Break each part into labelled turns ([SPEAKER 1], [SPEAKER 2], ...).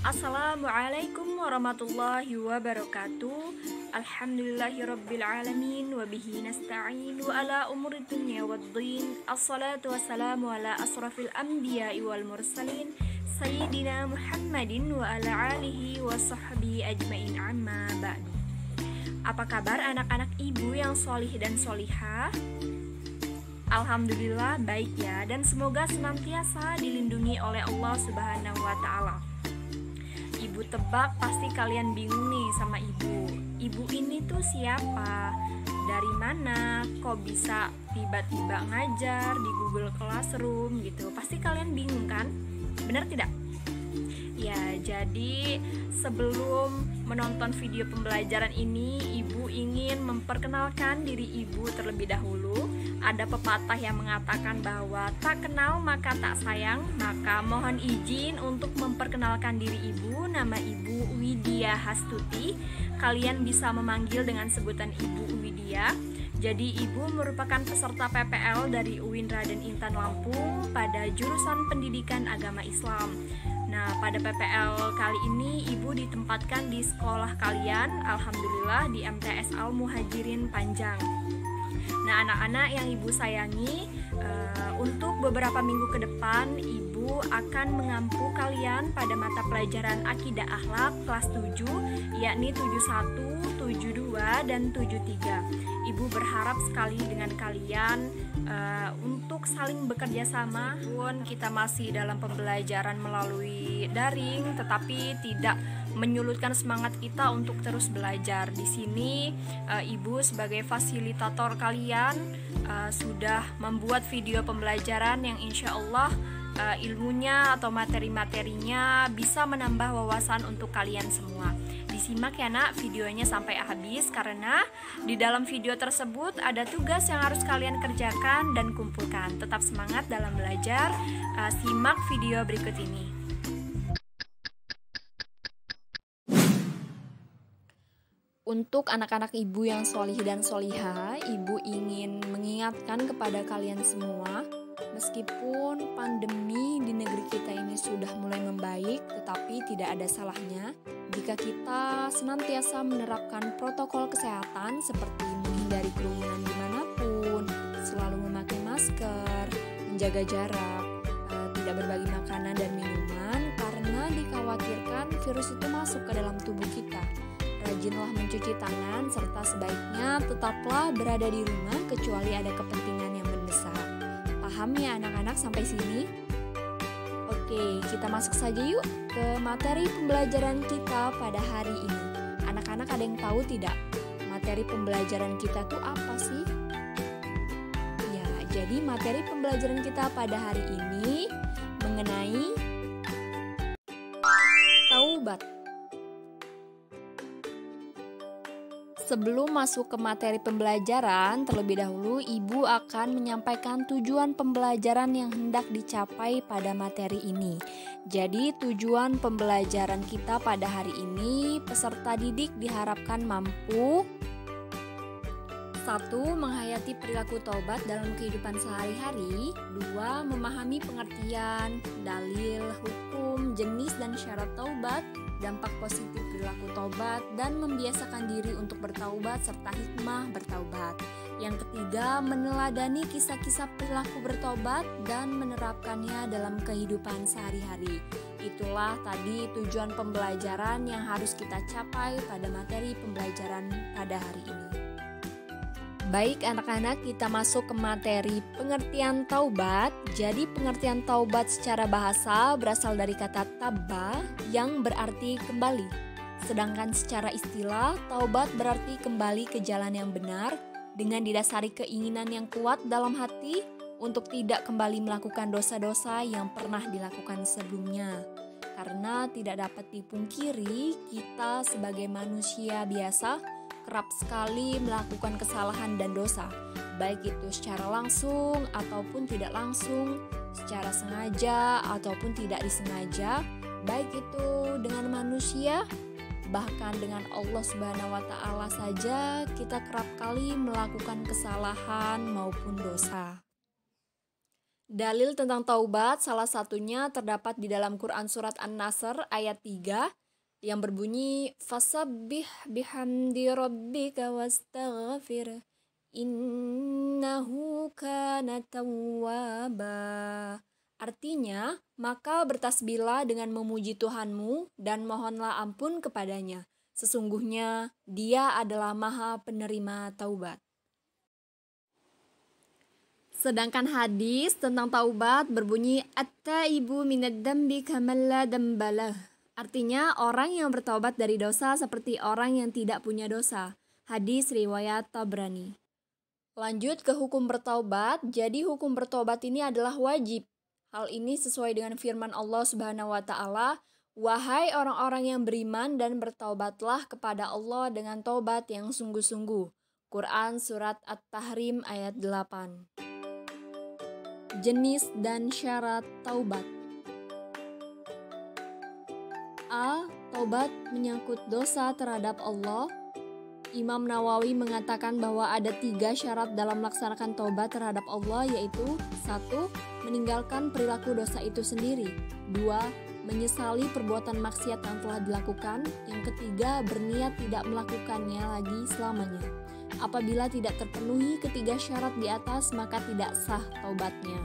[SPEAKER 1] Assalamualaikum warahmatullahi wabarakatuh. Alhamdulillahirrabbilalamin. Wabihi nasta'in wa ala umuri dunya waddin. Assalatu wassalamu ala asrafil anbiya'i wal mursalin Sayyidina Muhammadin wa ala alihi wa sahbihi ajmain, amma ba'du. Apa kabar anak-anak ibu yang solih dan solihah? Alhamdulillah baik ya, dan semoga senantiasa dilindungi oleh Allah Subhanahu wa ta'ala. Ibu tebak pasti kalian bingung nih sama ibu. Ibu ini tuh siapa? Dari mana? Kok bisa tiba-tiba ngajar di Google Classroom gitu? Pasti kalian bingung kan? Benar tidak? Ya, jadi sebelum menonton video pembelajaran ini, ibu ingin memperkenalkan diri ibu terlebih dahulu. Ada pepatah yang mengatakan bahwa tak kenal maka tak sayang. Maka mohon izin untuk memperkenalkan diri ibu. Nama ibu Widya Hastuti. Kalian bisa memanggil dengan sebutan Ibu Widya. Jadi ibu merupakan peserta PPL dari UIN Raden Intan Lampung pada jurusan Pendidikan Agama Islam. Nah, pada PPL kali ini ibu ditempatkan di sekolah kalian, alhamdulillah di MTS Al Muhajirin Panjang. Nah, anak-anak yang ibu sayangi, untuk beberapa minggu ke depan ibu akan mengampu kalian pada mata pelajaran Akidah Akhlak kelas 7, yakni 71, 72, dan 73. Ibu berharap sekali dengan kalian untuk saling bekerja sama. Pun kita masih dalam pembelajaran melalui daring, tetapi tidak menyulutkan semangat kita untuk terus belajar. Di sini ibu sebagai fasilitator kalian sudah membuat video pembelajaran yang insya Allah ilmunya atau materi-materinya bisa menambah wawasan untuk kalian semua. Disimak ya nak videonya sampai habis, karena di dalam video tersebut ada tugas yang harus kalian kerjakan dan kumpulkan. Tetap semangat dalam belajar. Simak video berikut ini. Untuk anak-anak ibu yang solih dan solihah, ibu ingin mengingatkan kepada kalian semua, meskipun pandemi di negeri kita ini sudah mulai membaik, tetapi tidak ada salahnya jika kita senantiasa menerapkan protokol kesehatan seperti menghindari kerumunan dimanapun, selalu memakai masker, menjaga jarak, tidak berbagi makanan dan minuman, karena dikhawatirkan virus itu masuk ke dalam tubuh kita. Rajinlah mencuci tangan, serta sebaiknya tetaplah berada di rumah kecuali ada kepentingan yang mendesak. Paham ya anak-anak sampai sini? Oke, kita masuk saja yuk ke materi pembelajaran kita pada hari ini. Anak-anak ada yang tahu tidak? Materi pembelajaran kita tuh apa sih? Ya, jadi materi pembelajaran kita pada hari ini mengenai taubat. Sebelum masuk ke materi pembelajaran, terlebih dahulu ibu akan menyampaikan tujuan pembelajaran yang hendak dicapai pada materi ini. Jadi tujuan pembelajaran kita pada hari ini, peserta didik diharapkan mampu: 1. Menghayati perilaku taubat dalam kehidupan sehari-hari. 2. Memahami pengertian, dalil, hukum, jenis dan syarat taubat, dampak positif perilaku taubat, dan membiasakan diri untuk bertaubat serta hikmah bertaubat. Yang ketiga, meneladani kisah-kisah perilaku bertaubat dan menerapkannya dalam kehidupan sehari-hari. Itulah tadi tujuan pembelajaran yang harus kita capai pada materi pembelajaran pada hari ini. Baik anak-anak, kita masuk ke materi pengertian taubat. Jadi pengertian taubat secara bahasa berasal dari kata tabba yang berarti kembali. Sedangkan secara istilah, taubat berarti kembali ke jalan yang benar dengan didasari keinginan yang kuat dalam hati untuk tidak kembali melakukan dosa-dosa yang pernah dilakukan sebelumnya. Karena tidak dapat dipungkiri, kita sebagai manusia biasa kerap sekali melakukan kesalahan dan dosa, baik itu secara langsung ataupun tidak langsung, secara sengaja ataupun tidak disengaja, baik itu dengan manusia, bahkan dengan Allah Subhanahu wa ta'ala saja kita kerap kali melakukan kesalahan maupun dosa. Dalil tentang taubat salah satunya terdapat di dalam Quran surat An-Nasr ayat 3 yang berbunyi fasabbih bihamdi rabbika wastaghfir innahu kana tawwaba. Artinya, maka bertasbihlah dengan memuji Tuhanmu dan mohonlah ampun kepadanya. Sesungguhnya Dia adalah Maha Penerima taubat. Sedangkan hadis tentang taubat berbunyi at-taibu minad dambi kaman la dambalah. Artinya orang yang bertaubat dari dosa seperti orang yang tidak punya dosa. Hadis riwayat Tabrani. Lanjut ke hukum bertaubat. Jadi hukum bertaubat ini adalah wajib. Hal ini sesuai dengan firman Allah Subhanahu wa taala, "Wahai orang-orang yang beriman dan bertaubatlah kepada Allah dengan taubat yang sungguh-sungguh." Quran surat At-Tahrim ayat 8. Jenis dan syarat taubat. A. Taubat menyangkut dosa terhadap Allah. Imam Nawawi mengatakan bahwa ada 3 syarat dalam melaksanakan taubat terhadap Allah, yaitu 1. Meninggalkan perilaku dosa itu sendiri. 2. Menyesali perbuatan maksiat yang telah dilakukan. Yang ketiga, berniat tidak melakukannya lagi selamanya. Apabila tidak terpenuhi ketiga syarat di atas, maka tidak sah taubatnya.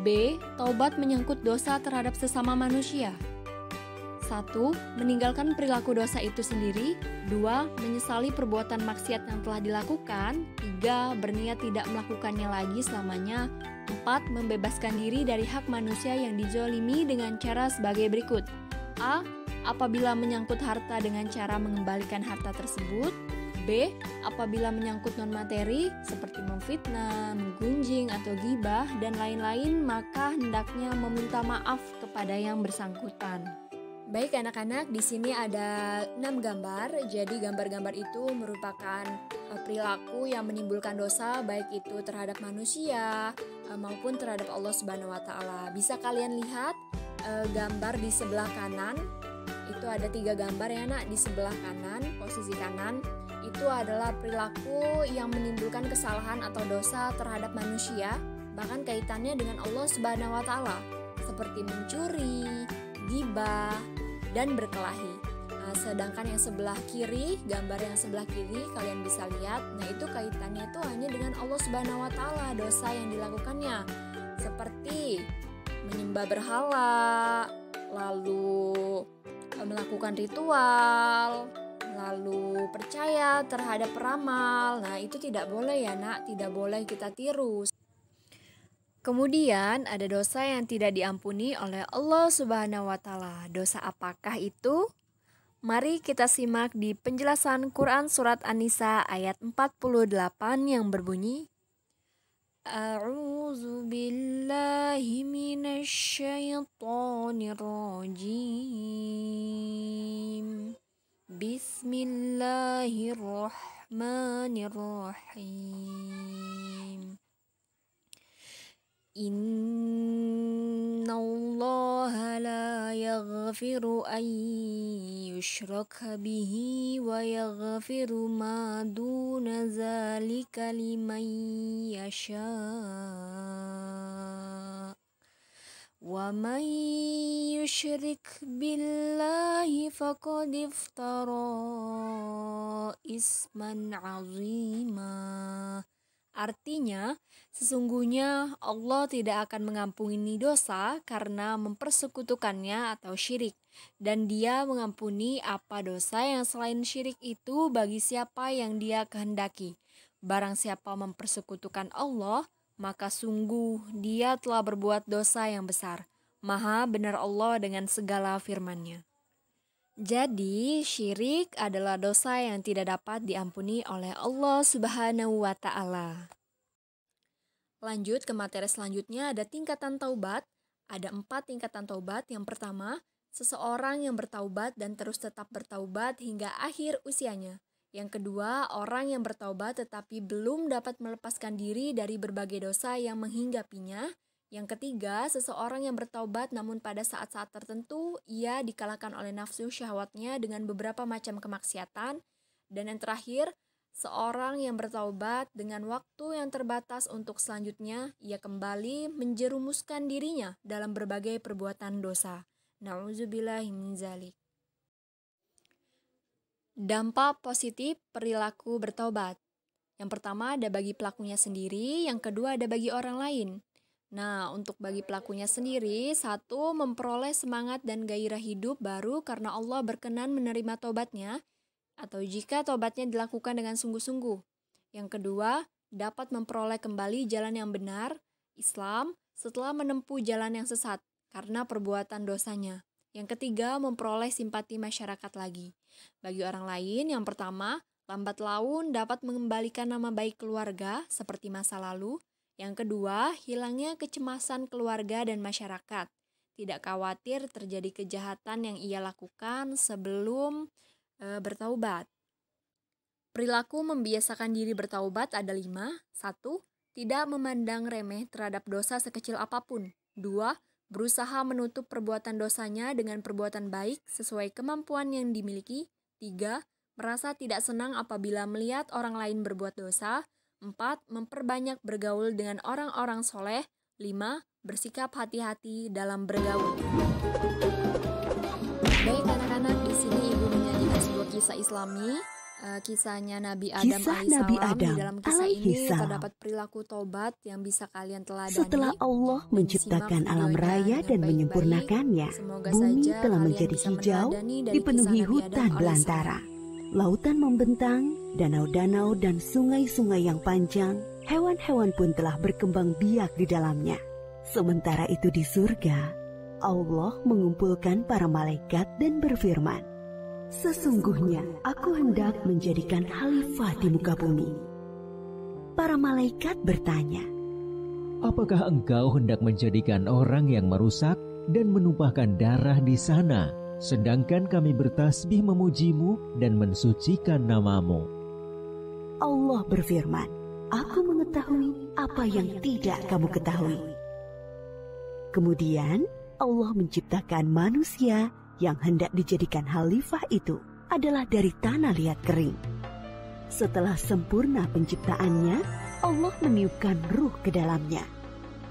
[SPEAKER 1] B. Taubat menyangkut dosa terhadap sesama manusia. 1. Meninggalkan perilaku dosa itu sendiri. 2. Menyesali perbuatan maksiat yang telah dilakukan. 3. Berniat tidak melakukannya lagi selamanya. 4. Membebaskan diri dari hak manusia yang dizolimi dengan cara sebagai berikut. A. Apabila menyangkut harta dengan cara mengembalikan harta tersebut. B. Apabila menyangkut non-materi seperti memfitnah, menggunjing atau gibah dan lain-lain, maka hendaknya meminta maaf kepada yang bersangkutan. Baik anak-anak, di sini ada 6 gambar. Jadi gambar-gambar itu merupakan perilaku yang menimbulkan dosa, baik itu terhadap manusia maupun terhadap Allah Subhanahu wa taala. Bisa kalian lihat gambar di sebelah kanan. Itu ada 3 gambar ya nak, di sebelah kanan, posisi kanan. Itu adalah perilaku yang menimbulkan kesalahan atau dosa terhadap manusia, bahkan kaitannya dengan Allah Subhanahu wa taala, seperti mencuri, gibah, dan berkelahi. Sedangkan yang sebelah kiri, gambar yang sebelah kiri kalian bisa lihat, nah itu kaitannya itu hanya dengan Allah Subhanahu wa taala, dosa yang dilakukannya, seperti menyembah berhala, lalu melakukan ritual, lalu percaya terhadap peramal. Nah, itu tidak boleh ya nak, tidak boleh kita tiru. Kemudian ada dosa yang tidak diampuni oleh Allah Subhanahu wa taala. Dosa apakah itu? Mari kita simak di penjelasan Quran surat An-Nisa ayat 48 yang berbunyi A'udzu billahi minasy syaithanir rajim. Bismillahirrahmanirrahim. Innallaha la yaghfiru an yushraka bihi wa yaghfiru ma duna zalika liman yasha. Wa man yushrik billahi faqad iftara isman azima. Artinya, sesungguhnya Allah tidak akan mengampuni dosa karena mempersekutukannya atau syirik, dan Dia mengampuni apa dosa yang selain syirik itu bagi siapa yang Dia kehendaki. Barang siapa mempersekutukan Allah, maka sungguh Dia telah berbuat dosa yang besar. Maha benar Allah dengan segala firman-Nya. Jadi, syirik adalah dosa yang tidak dapat diampuni oleh Allah Subhanahu wa taala. Lanjut ke materi selanjutnya, ada tingkatan taubat. Ada 4 tingkatan taubat. Yang pertama, seseorang yang bertaubat dan terus tetap bertaubat hingga akhir usianya. Yang kedua, orang yang bertaubat tetapi belum dapat melepaskan diri dari berbagai dosa yang menghinggapinya. Yang ketiga, seseorang yang bertaubat namun pada saat-saat tertentu ia dikalahkan oleh nafsu syahwatnya dengan beberapa macam kemaksiatan. Dan yang terakhir, Seorang yang bertaubat dengan waktu yang terbatas untuk selanjutnya, ia kembali menjerumuskan dirinya dalam berbagai perbuatan dosa. Na'udzubillahi min dzalik. Dampak positif perilaku bertaubat. Yang pertama ada bagi pelakunya sendiri, yang kedua ada bagi orang lain. Nah, untuk bagi pelakunya sendiri, satu, memperoleh semangat dan gairah hidup baru karena Allah berkenan menerima taubatnya, atau jika taubatnya dilakukan dengan sungguh-sungguh. Yang kedua, dapat memperoleh kembali jalan yang benar, Islam, setelah menempuh jalan yang sesat karena perbuatan dosanya. Yang ketiga, memperoleh simpati masyarakat lagi. Bagi orang lain, yang pertama, lambat laun dapat mengembalikan nama baik keluarga seperti masa lalu. Yang kedua, hilangnya kecemasan keluarga dan masyarakat. Tidak khawatir terjadi kejahatan yang ia lakukan sebelum bertaubat. Perilaku membiasakan diri bertaubat ada 5. 1. Tidak memandang remeh terhadap dosa sekecil apapun. 2. Berusaha menutup perbuatan dosanya dengan perbuatan baik sesuai kemampuan yang dimiliki. 3. Merasa tidak senang apabila melihat orang lain berbuat dosa. 4. Memperbanyak bergaul dengan orang-orang soleh. 5. Bersikap hati-hati dalam bergaul. Baik anak-anak, di sini ibu menyajikan sebuah kisah Islami, kisahnya Nabi Adam alaihissalam. Di dalam kisah ini terdapat perilaku taubat yang bisa kalian teladani.
[SPEAKER 2] Setelah Allah menciptakan alam raya dan menyempurnakannya, bumi telah menjadi hijau, dipenuhi hutan belantara. Lautan membentang, danau-danau dan sungai-sungai yang panjang, hewan-hewan pun telah berkembang biak di dalamnya. Sementara itu di surga, Allah mengumpulkan para malaikat dan berfirman, "Sesungguhnya aku hendak menjadikan khalifah di muka bumi." Para malaikat bertanya,
[SPEAKER 3] "Apakah engkau hendak menjadikan orang yang merusak dan menumpahkan darah di sana, sedangkan kami bertasbih memujimu dan mensucikan namamu?"
[SPEAKER 2] Allah berfirman, "Aku mengetahui apa yang tidak kamu ketahui." Kemudian Allah menciptakan manusia yang hendak dijadikan khalifah itu adalah dari tanah liat kering. Setelah sempurna penciptaannya, Allah meniupkan ruh ke dalamnya.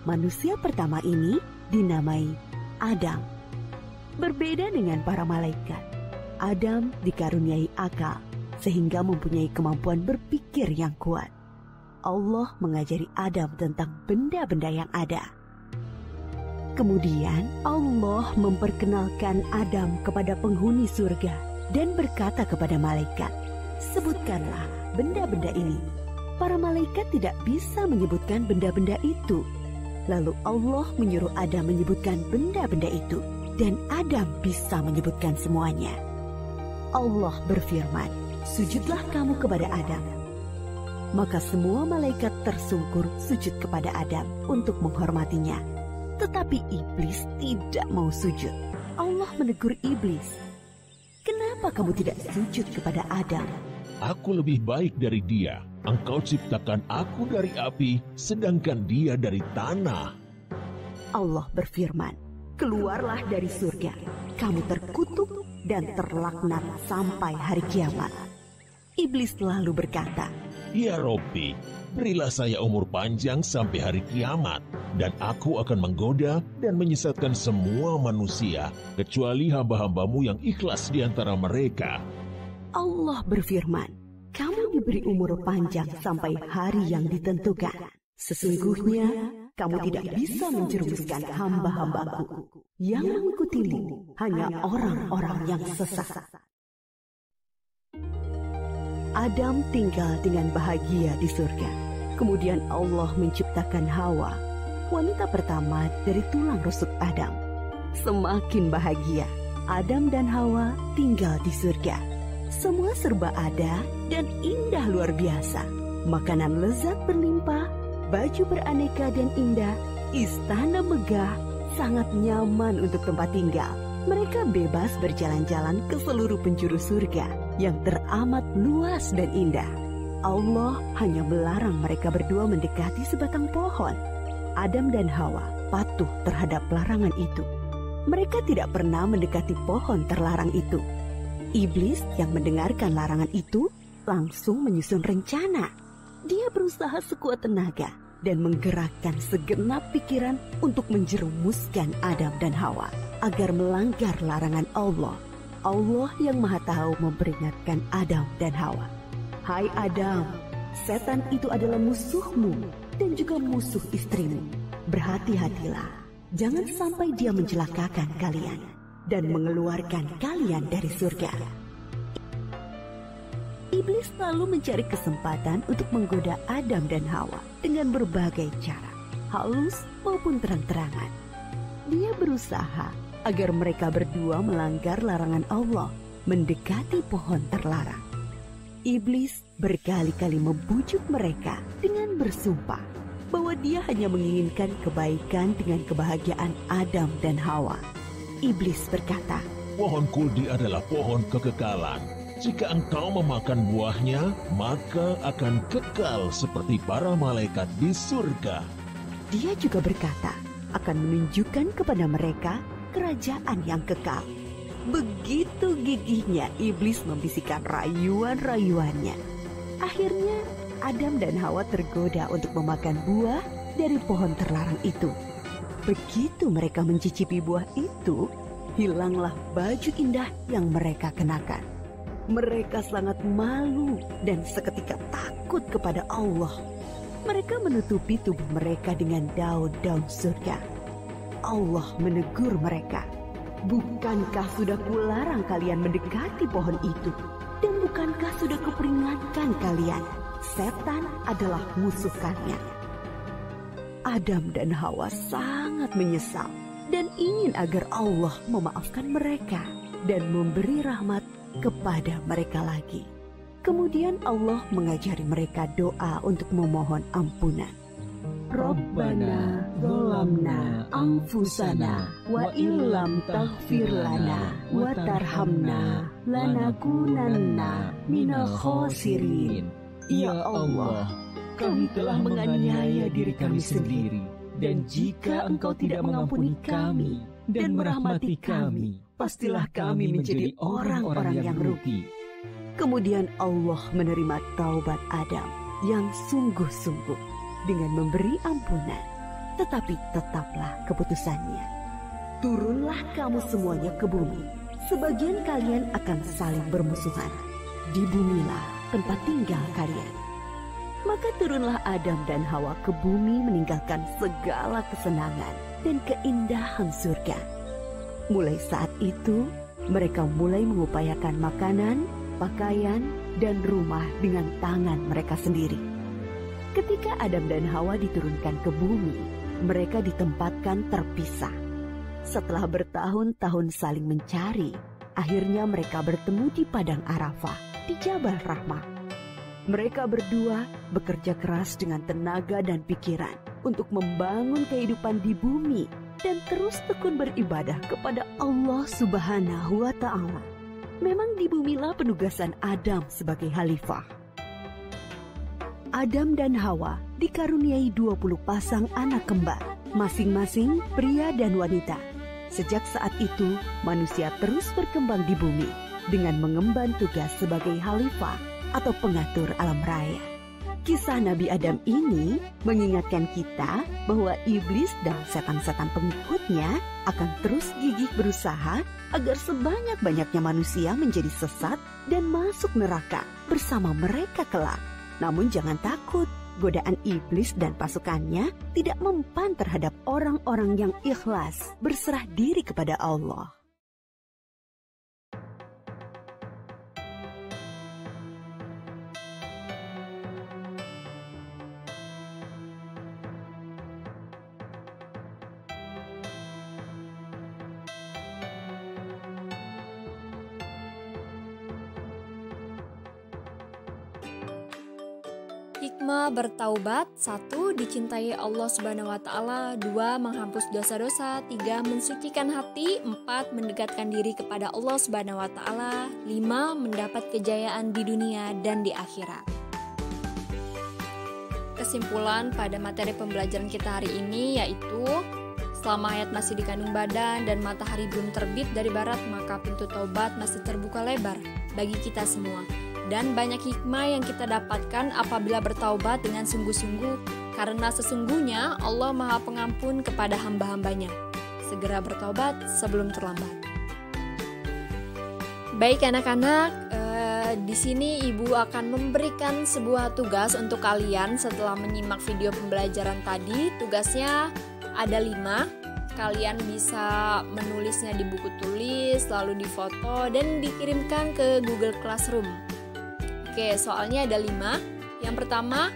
[SPEAKER 2] Manusia pertama ini dinamai Adam. Berbeda dengan para malaikat, Adam dikaruniai akal sehingga mempunyai kemampuan berpikir yang kuat. Allah mengajari Adam tentang benda-benda yang ada. Kemudian Allah memperkenalkan Adam kepada penghuni surga dan berkata kepada malaikat, "Sebutkanlah benda-benda ini." Para malaikat tidak bisa menyebutkan benda-benda itu. Lalu Allah menyuruh Adam menyebutkan benda-benda itu, dan Adam bisa menyebutkan semuanya. Allah berfirman, "Sujudlah kamu kepada Adam." Maka semua malaikat tersungkur sujud kepada Adam untuk menghormatinya. Tetapi iblis tidak mau sujud. Allah menegur iblis, "Kenapa kamu tidak sujud kepada Adam?"
[SPEAKER 4] "Aku lebih baik dari dia. Engkau ciptakan aku dari api, sedangkan dia dari tanah."
[SPEAKER 2] Allah berfirman, "Keluarlah dari surga. Kamu terkutuk dan terlaknat sampai hari kiamat." Iblis lalu berkata,
[SPEAKER 4] "Ya Robbi, berilah saya umur panjang sampai hari kiamat, dan aku akan menggoda dan menyesatkan semua manusia, kecuali hamba-hambamu yang ikhlas di antara mereka."
[SPEAKER 2] Allah berfirman, "Kamu diberi umur panjang sampai hari yang ditentukan. Sesungguhnya kamu tidak bisa menjerumuskan hamba-hambaku. Yang mengikutimu hanya orang-orang yang sesat." Adam tinggal dengan bahagia di surga. Kemudian Allah menciptakan Hawa, wanita pertama dari tulang rusuk Adam. Semakin bahagia, Adam dan Hawa tinggal di surga. Semua serba ada dan indah luar biasa. Makanan lezat berlimpah, baju beraneka dan indah, istana megah, sangat nyaman untuk tempat tinggal. Mereka bebas berjalan-jalan ke seluruh penjuru surga yang teramat luas dan indah. Allah hanya melarang mereka berdua mendekati sebatang pohon. Adam dan Hawa patuh terhadap larangan itu. Mereka tidak pernah mendekati pohon terlarang itu. Iblis yang mendengarkan larangan itu langsung menyusun rencana. Dia berusaha sekuat tenaga dan menggerakkan segenap pikiran untuk menjerumuskan Adam dan Hawa agar melanggar larangan Allah. Allah yang Maha Tahu memperingatkan Adam dan Hawa. Hai Adam, setan itu adalah musuhmu dan juga musuh istrimu. Berhati-hatilah, jangan sampai dia mencelakakan kalian dan mengeluarkan kalian dari surga. Iblis selalu mencari kesempatan untuk menggoda Adam dan Hawa dengan berbagai cara, halus maupun terang-terangan. Dia berusaha agar mereka berdua melanggar larangan Allah, mendekati pohon terlarang. Iblis berkali-kali membujuk mereka dengan bersumpah bahwa dia hanya menginginkan kebaikan dengan kebahagiaan Adam dan Hawa. Iblis berkata,
[SPEAKER 4] Pohon kuldi adalah pohon kekekalan. Jika engkau memakan buahnya, maka akan kekal seperti para malaikat di surga.
[SPEAKER 2] Dia juga berkata akan menunjukkan kepada mereka kerajaan yang kekal. Begitu gigihnya iblis membisikkan rayuan-rayuannya. Akhirnya Adam dan Hawa tergoda untuk memakan buah dari pohon terlarang itu. Begitu mereka mencicipi buah itu, hilanglah baju indah yang mereka kenakan. Mereka sangat malu dan seketika takut kepada Allah. Mereka menutupi tubuh mereka dengan daun-daun surga. Allah menegur mereka, bukankah sudah kularang kalian mendekati pohon itu? Dan bukankah sudah kuperingatkan kalian, setan adalah musuh kalian? Adam dan Hawa sangat menyesal dan ingin agar Allah memaafkan mereka dan memberi rahmat kepada mereka lagi. Kemudian Allah mengajari mereka doa untuk memohon ampunan. Rabbana zalamna anfusana wa illam taghfir lana wa tarhamna lanakunanna minal khasirin. Ya Allah, kami telah menganiaya diri kami sendiri, dan jika Engkau tidak mengampuni kami dan merahmati kami, pastilah kami menjadi orang-orang yang rugi. Kemudian Allah menerima taubat Adam yang sungguh-sungguh dengan memberi ampunan, tetapi tetaplah keputusannya. Turunlah kamu semuanya ke bumi, sebagian kalian akan saling bermusuhan. Di bumilah tempat tinggal kalian. Maka turunlah Adam dan Hawa ke bumi meninggalkan segala kesenangan dan keindahan surga. Mulai saat itu, mereka mulai mengupayakan makanan, pakaian, dan rumah dengan tangan mereka sendiri. Ketika Adam dan Hawa diturunkan ke bumi, mereka ditempatkan terpisah. Setelah bertahun-tahun saling mencari, akhirnya mereka bertemu di Padang Arafah, di Jabal Rahmah. Mereka berdua bekerja keras dengan tenaga dan pikiran untuk membangun kehidupan di bumi dan terus tekun beribadah kepada Allah Subhanahu wa Ta'ala. Memang di bumilah penugasan Adam sebagai khalifah. Adam dan Hawa dikaruniai 20 pasang anak kembar, masing-masing pria dan wanita. Sejak saat itu, manusia terus berkembang di bumi dengan mengemban tugas sebagai khalifah atau pengatur alam raya. Kisah Nabi Adam ini mengingatkan kita bahwa iblis dan setan-setan pengikutnya akan terus gigih berusaha agar sebanyak-banyaknya manusia menjadi sesat dan masuk neraka bersama mereka kelak. Namun jangan takut, godaan iblis dan pasukannya tidak mempan terhadap orang-orang yang ikhlas berserah diri kepada Allah.
[SPEAKER 1] Hikmah bertaubat: 1. Dicintai Allah Subhanahu wa Ta'ala, 2. Menghapus dosa-dosa, 3. Mensucikan hati, 4. Mendekatkan diri kepada Allah Subhanahu wa Ta'ala, 5. Mendapat kejayaan di dunia dan di akhirat. Kesimpulan pada materi pembelajaran kita hari ini yaitu, selama hayat masih dikandung badan dan matahari belum terbit dari barat, maka pintu taubat masih terbuka lebar bagi kita semua. Dan banyak hikmah yang kita dapatkan apabila bertaubat dengan sungguh-sungguh, karena sesungguhnya Allah Maha Pengampun kepada hamba-hambanya. Segera bertaubat sebelum terlambat. Baik anak-anak, di sini ibu akan memberikan sebuah tugas untuk kalian setelah menyimak video pembelajaran tadi. Tugasnya ada 5. Kalian bisa menulisnya di buku tulis, lalu difoto dan dikirimkan ke Google Classroom. Oke, soalnya ada 5. Yang pertama,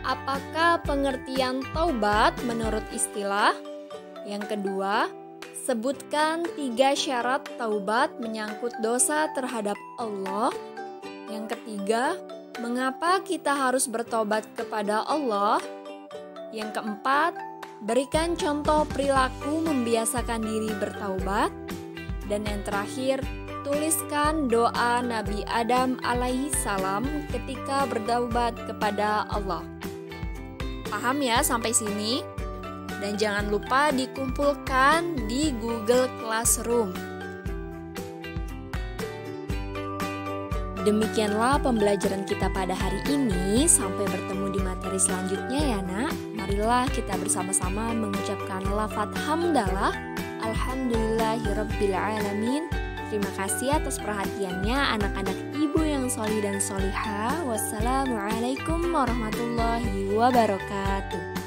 [SPEAKER 1] apakah pengertian taubat menurut istilah? Yang kedua, sebutkan 3 syarat taubat menyangkut dosa terhadap Allah. Yang ketiga, mengapa kita harus bertobat kepada Allah? Yang keempat, berikan contoh perilaku membiasakan diri bertaubat. Dan yang terakhir, tuliskan doa Nabi Adam alaihi salam ketika bertaubat kepada Allah. Paham ya sampai sini? Dan jangan lupa dikumpulkan di Google Classroom. Demikianlah pembelajaran kita pada hari ini. Sampai bertemu di materi selanjutnya ya nak. Marilah kita bersama-sama mengucapkan lafaz hamdalah. Alhamdulillahirrabbilalamin. Terima kasih atas perhatiannya anak-anak ibu yang solih dan solihah. Wassalamualaikum warahmatullahi wabarakatuh.